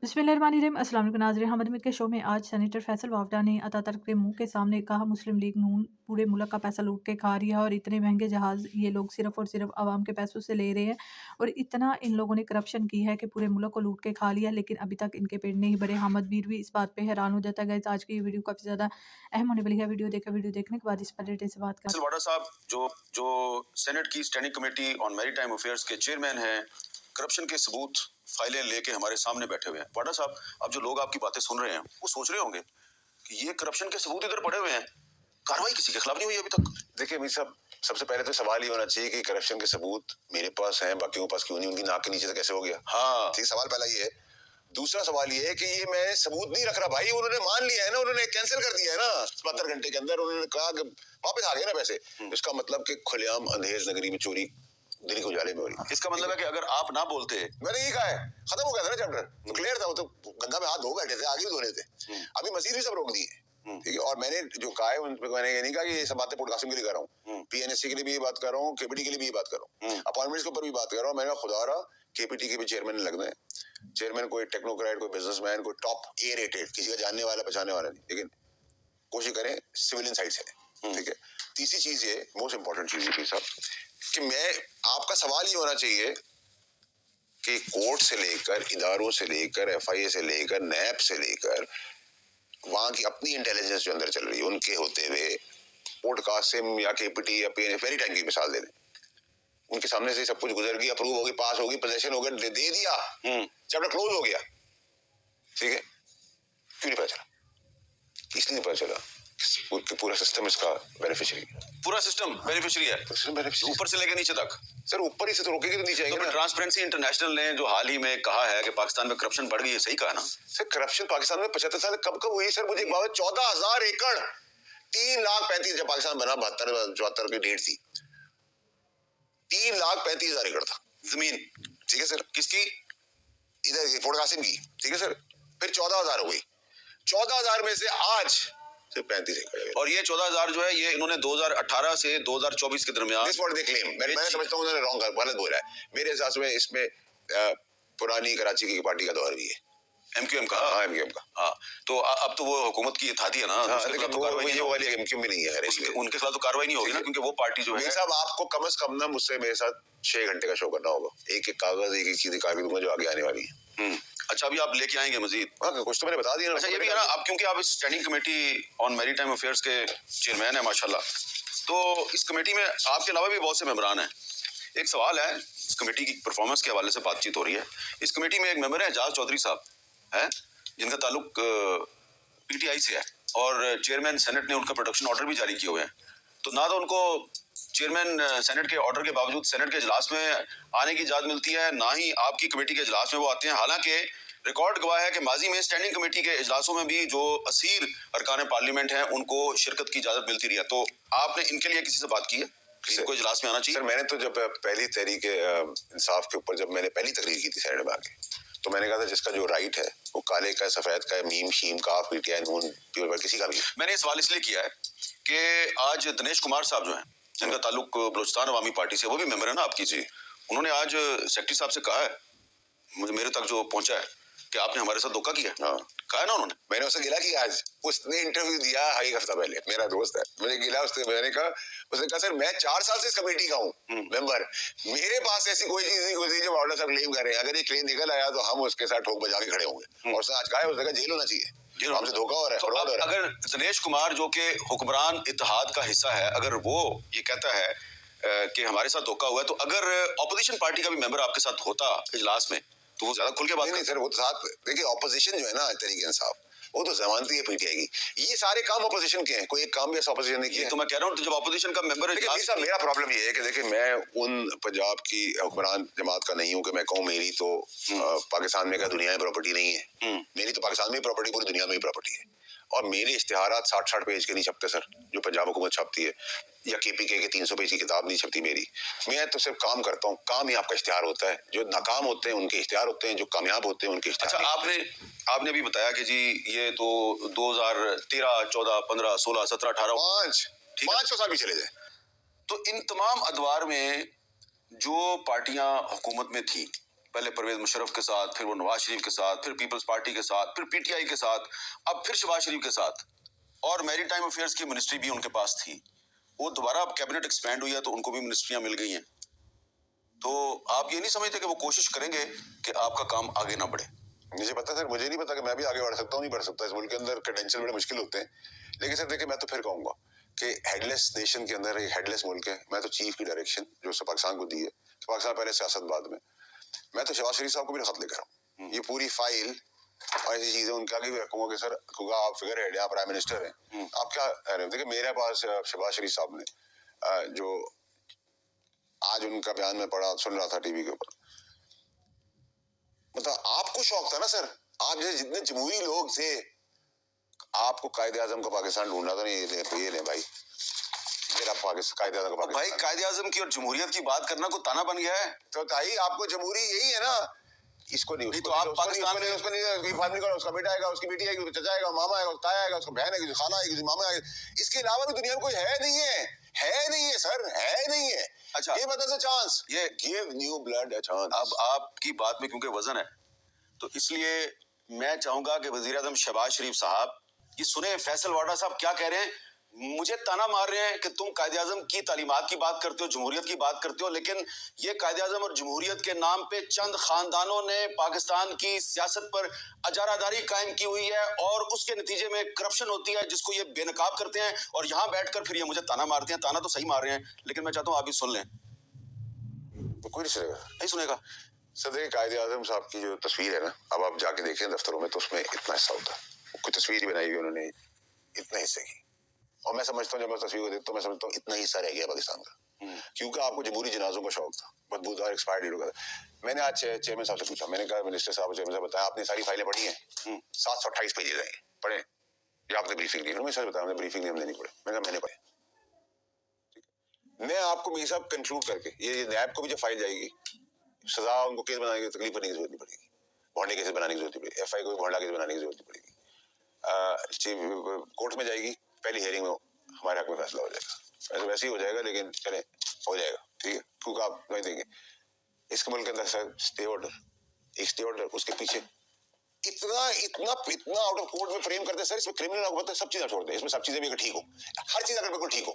बिस्मिल्लाहिर्रहमानिर्रहीम। अस्सलाम वालेकुम नाज़रीन, हमद मिद के शो में आज सेनेटर फैसल वावडा ने अतातुर्क के मुंह के सामने कहा मुस्लिम लीग नून पूरे मुल्क का पैसा लूट के खा रही है और इतने महंगे जहाज़ ये लोग सिर्फ और सिर्फ आवाम के पैसों से ले रहे हैं और इतना इन लोगों ने करप्शन की है कि पूरे मुल्क को लूट के खा लिया, लेकिन अभी तक इनके पेट नहीं भरे। हमद मीर भी इस बात पे हैरान हो जाता है। गाइस, आज की ये वीडियो काफ़ी ज़्यादा अहम होने वाली है। वीडियो देखने के बाद इस पर डिटेल से बात करें। फैसल वाडा साहब जो सेनेट की standing committee on maritime affairs के चेयरमैन हैं, करप्शन के सबूत फाइलें लेके हमारे सामने बैठे हुए हैं। वाडा साहब, अब जो लोग आपकी बातें सुन रहे हैं वो सोच रहे होंगे कि ये करप्शन के सबूत इधर पड़े हुए हैं, कार्रवाई किसी के खिलाफ नहीं हुई अभी तक। देखिए मीर साहब, सबसे पहले तो सवाल ये होना चाहिए कि करप्शन के सबूत मेरे पास हैं, बाकियों के पास क्यों नहीं? उनकी नाक के नीचे से कैसे हो गया? हाँ, ठीक, सवाल पहला ये है। दूसरा सवाल ये है कि ये मैं सबूत नहीं रख रहा भाई, उन्होंने मान लिया है ना, उन्होंने कैंसिल कर दिया है ना 72 घंटे के अंदर। उन्होंने कहा कि वापस आ गए ना पैसे। इसका मतलब कि खुलेआम अंधेर नगरी में चोरी दिन के उजाले में हो रही है। इसका मतलब है कि अगर आप ना बोलते, मैंने ये कहा है, खत्म हो गया था ना चैप्टर, तो क्लियर था। वो तो गंगा में हाथ धो बैठे थे, आगे भी धोने थे। अभी मजीद भी सब रोक दिए, ठीक है। और मैंने जो कहा है उन पे मैंने ये नहीं कहा कि ये सब बातें पॉडकास्टिंग के लिए कर रहा हूँ, पीएनएससी के लिए भी ये बात कर रहा हूँ, केपीटी के लिए भी ये बात कर रहा हूँ, अपॉइंटमेंट्स के ऊपर भी बात कर रहा हूँ। मैंने खुदा रहा केपीटी के भी चेयरमैन लगना है। चेयरमैन कोई टेक्नोक्रेट, कोई बिजनेसमैन, कोई टॉप ए रेटेड, किसी का जानने वाला पहचानने वाला नहीं, लेकिन कोशिश करें सिविलियन साइड से, ठीक है। तीसरी चीज ये मोस्ट इंपॉर्टेंट चीज है साहब कि मैं आपका सवाल ये होना चाहिए कि कोर्ट से लेकर, इदारों से लेकर, एफआईए से लेकर, नैब से लेकर, वहां की अपनी इंटेलिजेंस जो अंदर चल रही है, उनके होते हुए पॉडकास्टिंग या केपीटी या पेनी टाइम की मिसाल दे दें। उनके सामने से सब कुछ गुजर गई, अप्रूव होगी, पास होगी, पोजेशन हो गया, दे दिया, चैप्टर क्लोज हो गया, ठीक है। क्यों नहीं पता चला? इसलिए नहीं पता चला कि पूरा सिस्टम इसका बेनिफिशियरी है। पूरा सिस्टम बेनिफिशियरी है, ऊपर से लेकर नीचे तक। सर ऊपर ही से तो रोकेगी तो नीचे आएंगे ना। ट्रांसपेरेंसी इंटरनेशनल ने जो हाल ही में कहा है कि पाकिस्तान में करप्शन बढ़ गई है, सही कहा ना? सर करप्शन पाकिस्तान में 75 साल कब कब हुई सर? मुझे एक बात, 14,000 एकड़, 3,35,000 जब पाकिस्तान बना 72-74 की डेट थी, 3,35,000 एकड़ था जमीन, ठीक है सर। किसकी? इधर पॉडकास्टिंग की, ठीक है सर। फिर 14,000 हो गई, 14,000 में से आज सिर्फ 35 एकड़। और ये 14,000 जो है ये इन्होंने 2018 से 2024 के दरमियान, दिस व्हाट दे क्लेम, मैं समझता हूँ उन्होंने रॉन्ग, गलत बोला है मेरे हिसाब से। इसमें पुरानी कराची की पार्टी का दौर भी है, एमक्यूएम का। हाँ, एमक्यूएम का। हाँ, तो अब तो वो हुकूमत की इत्तेहादी है ना, हाँ, उसके खिलाफ तो कार्रवाई नहीं वाली एमक्यूएम भी नहीं है, उनके खिलाफ तो कार्रवाई नहीं होगी ना, क्योंकि वो पार्टी जो है। साहब आपको कम से कम ना मुझसे मेरे साथ 6 घंटे का शो करना होगा, एक एक कागज, एक एक चीज दिखा के दूंगा जो आगे आने वाली है। अच्छा, अभी आप लेके आएंगे मजीद? हाँ, कुछ तो मैंने बता दिया। अच्छा, ये भी है ना, अब क्योंकि आप standing committee on maritime affairs के चेयरमैन है माशाल्लाह, तो इस कमेटी में आपके अलावा भी बहुत से मेंबरान हैं। एक सवाल है, इस कमेटी की परफॉर्मेंस के हवाले से बातचीत हो रही है। इस कमेटी में एक मेंबर है एजाज चौधरी साहब है, जिनका ताल्लुक पीटीआई से है, और चेयरमैन सेनेट ने उनका प्रोटेक्शन ऑर्डर भी जारी किए हुए हैं। तो ना तो उनको चेयरमैन सेनेट के ऑर्डर के बावजूद सेनेट के इजलास में आने की इजाजत मिलती है, ना ही आपकी कमेटी के इजलास में वो आते हैं। हालांकि रिकॉर्ड गवाह है कि माजी में स्टैंडिंग कमेटी के इजलासों में भी जो असीर अरकान पार्लियामेंट हैं उनको शिरकत की इजाजत मिलती रही है। तो आपने इनके लिए किसी से बात की है कि इनको इजलास में आना चाहिए? सर मैंने तो जब पहली तहरीक इंसाफ के ऊपर जब मैंने पहली तकरीर की थी सेनेट में आके, तो मैंने कहा था जिसका जो राइट है वो काले का, सफेद का, मीम शीम का, पीटीआई नून प्योर किसी का भी। मैंने सवाल इसलिए किया है कि आज दिनेश कुमार साहब जो हैं, जिनका ताल्लुक बलूचिस्तान अवामी पार्टी से, वो भी मेंबर है ना आपकी जी, उन्होंने आज सेक्रेटरी साहब से कहा है, मुझे मेरे तक जो पहुंचा है, कि आपने हमारे साथ धोखा किया। हाँ, कहा है ना उन्होंने। मैंने उसे गिला किया, आज उसने इंटरव्यू दिया एक हफ्ता पहले, मेरा दोस्त है, मुझे गिला उसने। मैंने कहा, उसने कहा सर मैं 4 साल से इस कमेटी का हूँ मेंबर, मेरे पास ऐसी कोई चीज नहीं होती जो वार्डा साहब क्लेम कर रहे हैं। अगर ये क्लेम निकल आया तो हम उसके साथ ठोक बजा के खड़े होंगे। और उसने आज कहा है, उसने कहा जेल होना चाहिए, हमसे धोखा हो रहा है, तो फ्रॉड हो रहा है। अगर दिनेश कुमार जो कि हुक्मरान इत्तेहाद का हिस्सा है, अगर वो ये कहता है कि हमारे साथ धोखा हुआ है, तो अगर ऑपोजिशन पार्टी का भी मेंबर आपके साथ होता इजलास में तो वो ज्यादा खुल के बात नहीं सर, वो तो साथ देखिए, ऑपोजिशन जो है ना तहरीक इंसाफ, वो तो जमानती है पीटीआई की। ये सारे काम ऑपोजिशन के हैं, कोई एक काम भी ऐसा ऑपोजिशन ने किया। तो मैं कह रहा हूँ, तो जब ऑपोजिशन का मेंबर है, मेरा प्रॉब्लम ये है कि देखिए मैं उन पंजाब की हुक्मरान जमात का नहीं हूँ कि मैं कहूँ मेरी तो पाकिस्तान में का दुनिया में प्रॉपर्टी नहीं है। मेरी तो पाकिस्तान में प्रॉपर्टी, पूरी दुनिया में प्रॉपर्टी है। और मेरे इश्तिहारात 60-60 पेज के नहीं छपते सर, जो पंजाब हुकूमत छपती है, या केपीके के 300 पेज की किताब नहीं छपती मेरी। मैं तो सिर्फ काम करता हूँ, काम ही आपका इश्तिहार होता है। जो नाकाम होते हैं उनके इश्तिहार होते हैं, जो कामयाब होते हैं उनके इश्तिहार। अच्छा, आपने भी बताया कि जी ये तो 2013, 14, 15, 16, 17, 18, 500 साल भी चले जाए, तो इन तमाम अदवार में जो पार्टियां हुकूमत में थी پہلے پرویز مشرف کے ساتھ، پھر وہ نواز شریف کے ساتھ، پھر پیپلز پارٹی کے ساتھ، پھر پی ٹی آئی کے ساتھ، اب پھر شہباز شریف کے ساتھ، اور میری ٹائم افیئرس کی منسٹری بھی ان کے پاس تھی. وہ دوبارہ اب کیبنٹ ایکسپینڈ ہوئی ہے تو ان کو بھی منسٹریاں مل گئی ہیں. تو آپ یہ نہیں سمجھتے کہ وہ کوشش کریں گے کہ آپ کا کام آگے نہ بڑھے؟ مجھے پتا سر، مجھے نہیں پتا کہ میں بھی آگے بڑھ سکتا ہوں نہیں بڑھ سکتا. اس ملک کے اندر کریڈینشیل بڑے مشکل ہوتے ہیں. لیکن سر دیکھیں، میں تو پھر کہوں گا کہ ہیڈ لیس نیشن کے اندر ایک ہیڈ لیس ملک ہے. میں تو چیف کی ڈائریکشن جو پاکستان کو دی ہے، پاکستان پہلے سیاست بعد میں تو شہباز شریف صاحب کو بھی خط لے کر آؤں. یہ پوری فائل اور ایسی چیزیں ان کے آگے بھی رکھوں گا کہ سر، کیونکہ آپ فگر ہیڈ ہیں، آپ پرائم منسٹر ہیں، آپ کیا دیکھیں میرے پاس شہباز شریف صاحب نے جو آج ان کا بیان میں پڑھا سن رہا تھا ٹی وی کے اوپر، مطلب آپ کو شوق تھا نا سر، آپ جیسے جتنے جمہوری لوگ تھے، آپ کو قائد اعظم کا پاکستان ڈھونڈنا تھا. نہیں یہ لیں بھائی، میرا قائد اعظم کا پاکستان. بھائی قائد اعظم کی اور جمہوریت کی بات کرنا کوئی تانا بن گیا ہے؟ تو بھائی آپ کو جمہوری یہی ہے نا. اس کو نہیں، تو آپ پاکستان میں اس کو نہیں، اس کا بیٹا آئے گا، اس کی بیٹی آئے گی، اس کا چچا آئے گا، ماما آئے گا، اس کا تایا آئے گا، اس کا بہن آئے گی، خالہ آئے گی، ماما آئے گا. اس کے علاوہ بھی دنیا میں کوئی ہے نہیں ہے سر، ہے نہیں ہے. اچھا، یہ بتا چانس، یہ give new build a chance. اب آپ کی بات میں کیونکہ وزن ہے تو اس لیے میں چاہوں گا کہ وزیر اعظم شہباز شریف صاحب یہ سنیں فیصل واڈا صاحب کیا کہہ رہے ہیں. مجھے تانا مار رہے ہیں کہ تم قائد اعظم کی تعلیمات کی بات کرتے ہو، جمہوریت کی بات کرتے ہو، لیکن یہ قائد اعظم اور جمہوریت کے نام پہ چند خاندانوں نے پاکستان کی سیاست پر اجارہ داری قائم کی ہوئی ہے اور اس کے نتیجے میں کرپشن ہوتی ہے جس کو یہ بے نقاب کرتے ہیں اور یہاں بیٹھ کر پھر یہ مجھے تانا مارتے ہیں. تانا تو صحیح مار رہے ہیں لیکن میں چاہتا ہوں آپ بھی سن لیں. کوئی نہیں سنے گا. نہیں سنے گا. سر دیکھیں، قائد اعظم صاحب کی جو تصویر ہے نا، اب آپ جا کے دیکھیں دفتروں میں تو اس میں اتنا حصہ ہوتا ہے. کوئی تصویر ہی بنائی ہوئی انہوں نے اتنے حصے کی، اور میں سمجھتا ہوں جب میں تصویر کو دیکھتا ہوں میں سمجھتا ہوں اتنا ہی حصہ رہ گیا پاکستان کا. کیونکہ آپ کو جمہوری جنازوں کا شوق تھا، بدبودار ایکسپائرڈ ڈیٹ کا. میں نے آج چیئرمین صاحب سے پوچھا، میں نے کہا منسٹر صاحب، چیئرمین صاحب بتایا آپ نے ساری فائلیں پڑھی ہیں؟ 728 پیجز ہیں، پڑھیں یا آپ نے بریفنگ دی؟ انہوں نے سر بتایا ہم نے بریفنگ دی، ہم نے نہیں پڑھے. میں کہا میں نے پڑھے. میں آپ کو میری صاحب کنکلوڈ کر کے یہ نیب کو بھی جب فائل جائے گی، سزا ان کو کیس بنانے کی تکلیف کرنے کی ضرورت نہیں پڑے گی، بھونڈے کیس بنانے کی ضرورت نہیں پڑے گی، ایف آئی کو بھی بھونڈا کیس بنانے کی ضرورت نہیں پڑے گی. کورٹ میں جائے گی، پہلی ہیئرنگ میں ہمارے حق میں فیصلہ ہو جائے گا. ویسے ہی ہو جائے گا لیکن چلیں ہو جائے گا، ٹھیک ہے، کیونکہ آپ نہیں دیں گے. اس کے ملک کے اندر سر اسٹے آرڈر، ایک اسٹے آرڈر، اس کے پیچھے اتنا آؤٹ آف کورٹ میں فریم کرتے ہیں سر. اس میں کرمنل ہوتا ہے، سب چیزیں چھوڑ دیں، اس میں سب چیزیں بھی اگر ٹھیک ہو، ہر چیز اگر بالکل ٹھیک ہو.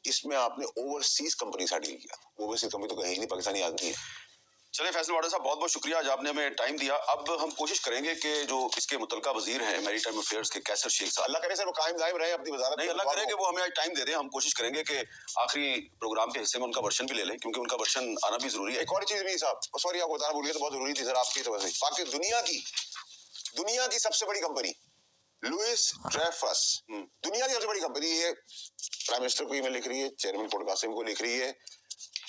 اس میں آپ نے اوورسیز کمپنی سے ڈیل کیا. اوورسیز کمپنی تو کہیں نہیں، پاکستانی آدمی ہے. چلیں فیصل واڈا صاحب، بہت بہت شکریہ آج آپ نے ہمیں ٹائم دیا. اب ہم کوشش کریں گے کہ جو اس کے متعلقہ وزیر ہیں میری ٹائم افیئرس کے کیسر شیخ صاحب، اللہ کرے سر وہ قائم دائم رہے اپنی وزارت. نہیں اللہ کرے کہ وہ ہمیں آج ٹائم دے دیں. ہم کوشش کریں گے کہ آخری پروگرام کے حصے میں ان کا ورشن بھی لے لیں کیونکہ ان کا ورشن آنا بھی ضروری ہے. ایک اور چیز بھی صاحب، سوری آپ کو بتانا بھول گیا، تو بہت ضروری تھی سر آپ کی تو. ویسے باقی دنیا کی سب سے بڑی کمپنی لوئس ڈریفس، دنیا کی سب سے بڑی کمپنی ہے. پرائم منسٹر کو ای میل لکھ رہی ہے، چیئرمین پورٹ قاسم کو لکھ رہی ہے،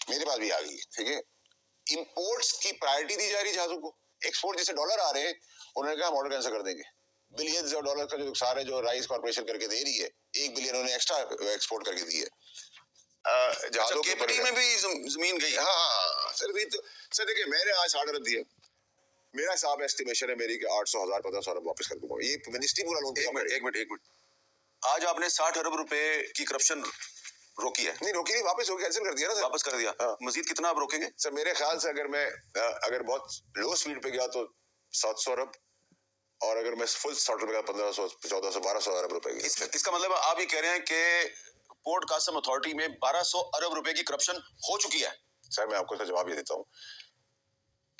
میرے پاس بھی آ گئی ہے، ٹھیک ہے. امپورٹس کی پرائرٹی دی جا رہی جہازوں کو. ایکسپورٹ جیسے ڈالر آ رہے ہیں، انہوں نے کہا ہم آرڈر کینسل کر دیں گے. بلینز آف ڈالر کا جو نقصان ہے جو رائس کارپوریشن کر کے دے رہی ہے، 1 بلین انہوں نے ایکسٹرا ایکسپورٹ کر کے دی ہے. جہازوں کے KPT میں بھی زمین گئی. ہاں سر دیکھیں میں نے آج 60 ارب دیے. میرا حساب ایسٹیمیشن ہے میری کہ 800 1000 1500 ارب واپس کر دوں گا. یہ منسٹری پورا لون. ایک منٹ آج آپ نے 60 ارب روپے کی کرپشن روکی ہے؟ نہیں روکی نہیں، واپس ہو گیا، کینسل کر دیا نا سر. واپس کر دیا. مزید کتنا آپ روکیں گے؟ سر میرے خیال سے اگر بہت لو سپیڈ پہ گیا تو 700 ارب، اور اگر میں فل سٹارٹر پہ گیا 1500 1400 1200 ارب روپے کی. اس کا مطلب آپ یہ کہہ رہے ہیں کہ پورٹ قاسم اتھارٹی میں 1200 ارب روپے کی کرپشن ہو چکی ہے؟ سر میں آپ کو جواب یہ دیتا ہوں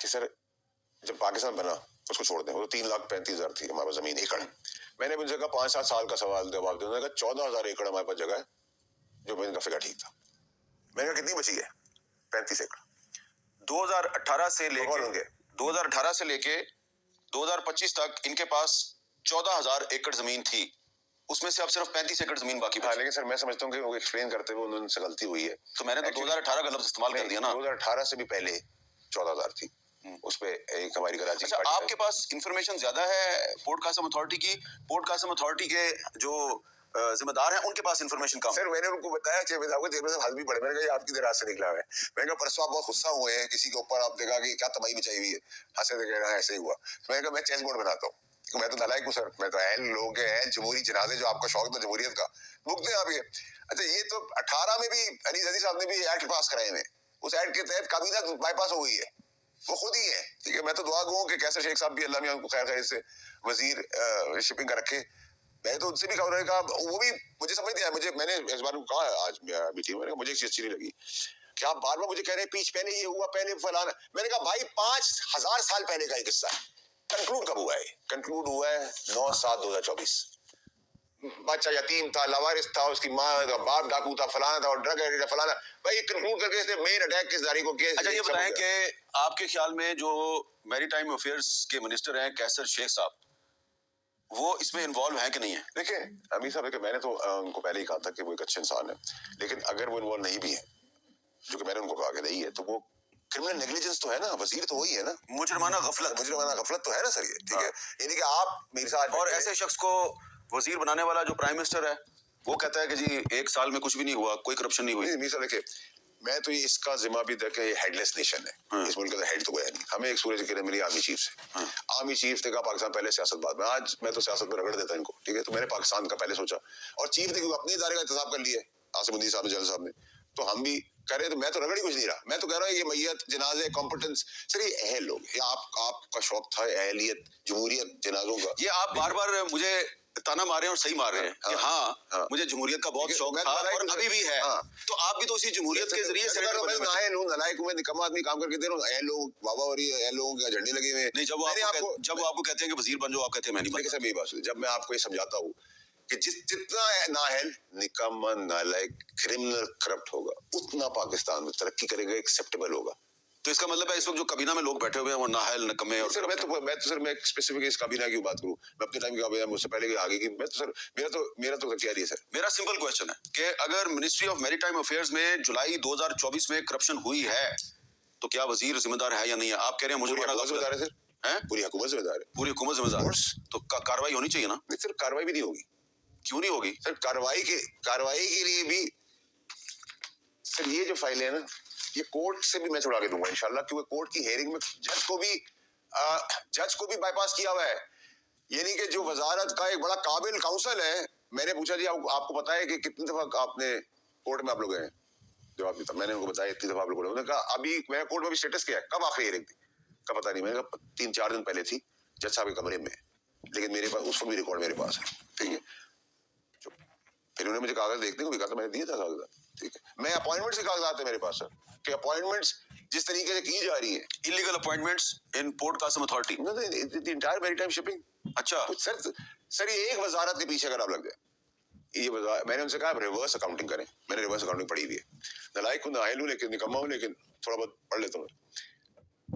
کہ سر جب پاکستان بنا اس کو چھوڑ دیں، وہ 3,35,000 تھی ہمارے پاس زمین ایکڑ. میں نے ان سے کہا 5-7 سال کا سوال جواب دے. انہوں نے کہا 14,000 ایکڑ ہمارے پاس جگہ ہے، جو میں نے کہا فگر ٹھیک تھا. میں نے کہا کتنی بچی ہے؟ 35 ایکڑ. 2018 سے لے کے 2025 تک ان کے پاس 14,000 ایکڑ زمین تھی، اس میں سے اب صرف 35 ایکڑ زمین باقی ہے. لیکن سر میں سمجھتا ہوں کہ وہ ایکسپلین کرتے ہوئے انہوں سے غلطی ہوئی ہے. تو میں نے تو 2018 کا لفظ استعمال کر دیا نا. 2018 سے بھی پہلے 14,000 تھی. اس پہ ایک ہماری کراچی. اچھا آپ کے پاس انفارمیشن زیادہ ہے پورٹ قاسم اتھارٹی کی، پورٹ قاسم اتھارٹی کے جو ذمہ دار ہیں ان کے پاس انفارمیشن کم. سر میں نے ان کو بتایا چیئرمین صاحب کو، چیئرمین صاحب حل بھی پڑے. میں نے کہا یہ آپ کی دراز سے نکلا ہے. میں نے کہا پرسوں آپ بہت غصہ ہوئے ہیں کسی کے اوپر، آپ نے کہا کہ کیا تباہی مچائی ہوئی ہے، ہنسے تھے، کہہ رہا ہے ایسے ہی ہوا. میں نے کہا میں چیس بورڈ بناتا ہوں، میں تو نالائق ہوں سر. میں تو اہل لوگ ہیں، جمہوری جنازے جو آپ کا شوق تھا جمہوریت کا بھگتے ہیں آپ یہ. اچھا یہ تو 18 میں بھی انیس عزیز صاحب نے بھی ایکٹ پاس کرائے ہوئے، اس ایکٹ کے تحت کابینہ بائی پاس ہو گئی ہے. वो खुद ही है, ठीक है। मैं तो दुआ गो हूँ कि कैसर शेख साहब भी अल्लाह मियां उनको खैर खैर से वजीर शिपिंग का रखे। मैंने तो उनसे भी कहा, वो भी मुझे समझ नहीं आया। मैंने इस बार को कहा आज मीटिंग में, मुझे एक चीज अच्छी नहीं लगी कि आप बार बार मुझे कह रहे हैं पीछ पहले ये हुआ, पहले फलाना। मैंने कहा भाई 5000 साल पहले का एक किस्सा है। कंक्लूड कब हुआ है? कंक्लूड हुआ है 9/7/2024। बच्चा यतीम था, लवारिस था, उसकी माँ बाप डाकू था, फलाना था और ड्रग एडिक्ट फलाना। भाई कंक्लूड करके मेन अटैक किस दारी को किया। अच्छा ये बताएं कि आपके ख्याल में जो मैरीटाइम अफेयर्स के मिनिस्टर हैं कैसर शेख साहब, वो इसमें इन्वॉल्व है कि नहीं है? देखिए अमीर साहब, मैंने तो उनको पहले ही कहा था कि वो एक अच्छे इंसान है, लेकिन अगर वो इन्वॉल्व नहीं भी है, जो कि मैंने उनको कहा कि नहीं है, तो वो क्रिमिनल नेग्लिजेंस तो है ना, वजीर तो वही है ना, मुजरमाना गफलत तो है ना सर ये, ठीक है। यानी कि आप मेरे साथ और ऐसे शख्स को वजीर बनाने वाला जो प्राइम मिनिस्टर है वो कहता है कि जी 1 साल में कुछ भी नहीं हुआ, कोई करप्शन नहीं हुई। मीर साहब देखिए, मैं तो ये इसका जिम्मा भी देखे, ये हेडलेस नेशन है, इस मुल्क का हेड तो कोई है नहीं। हमें एक सूरज की किरण मिली आर्मी चीफ से। आर्मी चीफ ने कहा पाकिस्तान पहले, सियासत बाद में। आज मैं तो सियासत में रगड़ देता इनको, ठीक है। तो मैंने पाकिस्तान का पहले सोचा, और चीफ ने अपने इदारे का इंतजाम कर लिया, आसिम उद्दीन साहब ने, जनरल साहब ने, तो हम भी करे। तो मैं तो रगड़ ही कुछ नहीं रहा। मैं तो कह रहा हूँ ये मैयत, जनाजे, कॉम्पिटेंस, सर ये अहल लोग, ये आपका शौक था अहलियत, जमहूरियत, जनाजों का। ये आप बार बार मुझे ताना मार रहे हैं और सही मार रहे हैं कि हाँ मुझे जमहूरियत का बहुत शौक था और अभी भी है। तो आप भी तो उसी जमहूरियत के जरिए निकम्मा आदमी काम करके दे रहा हूँ। लोग वाह हो रही है, लोगों के झंडे लगे हुए। नहीं, जब वो आपको कहते हैं कि वजीर बन जाओ, आप कहते हैं मैं नहीं बनता। मेरी बात, जब मैं आपको ये समझाता हूँ कि जितना नाअहल, निकम्मा, नालायक, क्रिमिनल, करप्ट होगा, उतना पाकिस्तान में तरक्की करेगा, एक्सेप्टेबल होगा। तो इसका मतलब है इस वक्त जो काबीना में लोग बैठे हुए हैं वो नाहल, नकम्मे और सर मैं स्पेसिफिक इस काबीना की बात करूं, मैं अपने टाइम की काबीना मुझसे पहले की आगे की, मैं तो सर मेरा तो तैयारी है सर। मेरा सिंपल क्वेश्चन है कि अगर मिनिस्ट्री ऑफ मैरीटाइम अफेयर्स में जुलाई 2024 में करप्शन हुई है तो क्या वजीर जिम्मेदार है या नहीं है? आप कह रहे हैं मुझे जिम्मेदार है सर, पूरी हुकूमत जिम्मेदार है, पूरी हुकूमत जिम्मेदार, तो कार्रवाई होनी चाहिए ना? नहीं सर, कार्रवाई भी नहीं होगी। क्यों नहीं होगी सर? कार्रवाई के लिए भी सर ये जो फाइल है ना, ये कोर्ट से भी मैं छुड़ा के दूंगा इंशाल्लाह, क्योंकि कोर्ट की हेयरिंग में जज को भी बाईपास किया हुआ है। यानी कि जो वजारत का एक बड़ा काबिल काउंसिल है, मैंने पूछा जी आपको पता है कि कितनी दफा आपने कोर्ट में आप लोग गए? जवाब देता, मैंने उनको बताया इतनी दफा आप लोग। उन्होंने कहा अभी मैं कोर्ट में भी स्टेटस क्या है, कब आखिरी हेयरिंग थी का पता नहीं। मैंने कहा 3-4 दिन पहले थी, जज साहब के कमरे में, लेकिन मेरे पास उसको भी रिकॉर्ड मेरे पास है, ठीक है। फिर उन्होंने मुझे कागज देखने को भी कहा था, मैंने दिया था कागजात, ठीक है। मैं अपॉइंटमेंट के कागजात है मेरे पास सर, कि अपॉइंटमेंट्स जिस तरीके से की जा रही है, illegal appointments in Port Qasim Authority, the entire maritime shipping. अच्छा तो सर ये एक वजारत के पीछे अगर आप लग जाए, ये मैंने उनसे कहा रिवर्स अकाउंटिंग करें। मैंने रिवर्स अकाउंटिंग पढ़ी हुई है, नलायक हूं, नाअहल हूं, लेकिन निकम्मा हूं, लेकिन थोड़ा बहुत पढ़ लेता हूँ।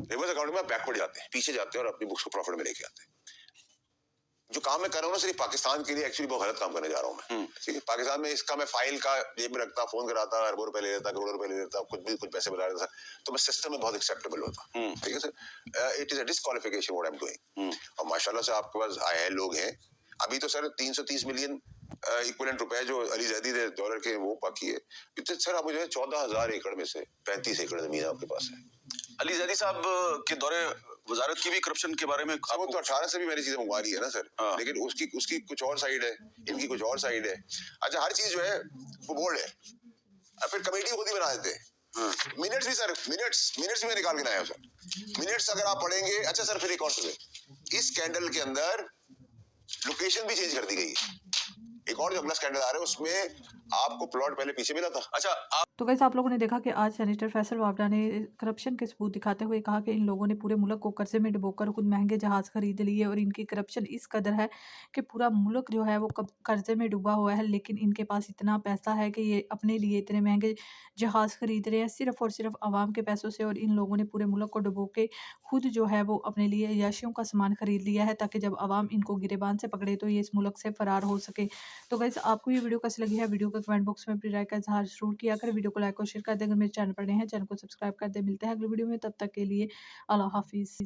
रिवर्स अकाउंटिंग में बैकवर्ड जाते हैं, पीछे जाते हैं और अपनी बुक्स को प्रॉफिट में लेके आते हैं। जो काम मैं कर रहा हूँ ना, सिर्फ पाकिस्तान के लिए एक्चुअली बहुत गलत काम करने जा रहा हूँ मैं, ठीक है। पाकिस्तान में इसका मैं फाइल का जेब में रखता, फोन कराता, अरबों रुपए ले लेता, करोड़ों रुपए ले लेता, कुछ पैसे बता देता, तो मैं सिस्टम में बहुत एक्सेप्टेबल होता, ठीक है sir. It is a disqualification what I am doing. और माशाल्लाह से आपके पास आए लोग हैं। अभी तो सर 330 मिलियन इक्विवेलेंट रुपए जो अली जैदी डॉलर के वो बाकी है। तो सर आप मुझे 14,000 एकड़ में से 35 एकड़ जमीन आपके पास है। अली जैदी साहब के दौरे वजारत की भी करप्शन के बारे में वो तो 18 से भी मैंने चीजें मंगवा ली है ना सर, लेकिन उसकी कुछ और साइड है, इनकी कुछ और साइड है। अच्छा हर चीज जो है वो बोर्ड है, फिर कमेटी खुद ही बना देते हैं। मिनट्स भी सर, मिनट्स भी मैं निकाल के लाया हूं सर। मिनट्स अगर आप पढ़ेंगे, अच्छा सर फिर एक और चीज, इस स्कैंडल के अंदर लोकेशन भी चेंज कर दी गई है। एक और जो अगला स्कैंडल आ रहा है उसमें आपको प्लॉट पहले पीछे मिला था। अच्छा तो गाइस आप लोगों ने देखा कि आज सेनेटर फैसल वावड़ा ने करप्शन के सबूत दिखाते हुए कहा कि इन लोगों ने पूरे मुल्क को कर्जे में डुबोकर खुद महंगे जहाज़ खरीद लिए और इनकी करप्शन इस कदर है कि पूरा मुल्क जो है वो कर्जे में डूबा हुआ है, लेकिन इनके पास इतना पैसा है कि ये अपने लिए इतने महंगे जहाज़ खरीद रहे हैं सिर्फ और सिर्फ आवाम के पैसों से। और इन लोगों ने पूरे मुल्क को डुबो के खुद जो है वो अपने लिए अय्याशियों का सामान खरीद लिया है, ताकि जब आवाम इनको गिरेबान से पकड़े तो ये इस मुल्क से फरार हो सके। तो गाइस आपको ये वीडियो कैसी लगी है, वीडियो को कमेंट बॉक्स में अपनी राय का इजहार जरूर किया करें। वीडियो को लाइक और शेयर कर दें। अगर मेरे चैनल पर नए हैं, चैनल को सब्सक्राइब कर दें। मिलते हैं अगली वीडियो में, तब तक के लिए अल्लाह हाफिज़।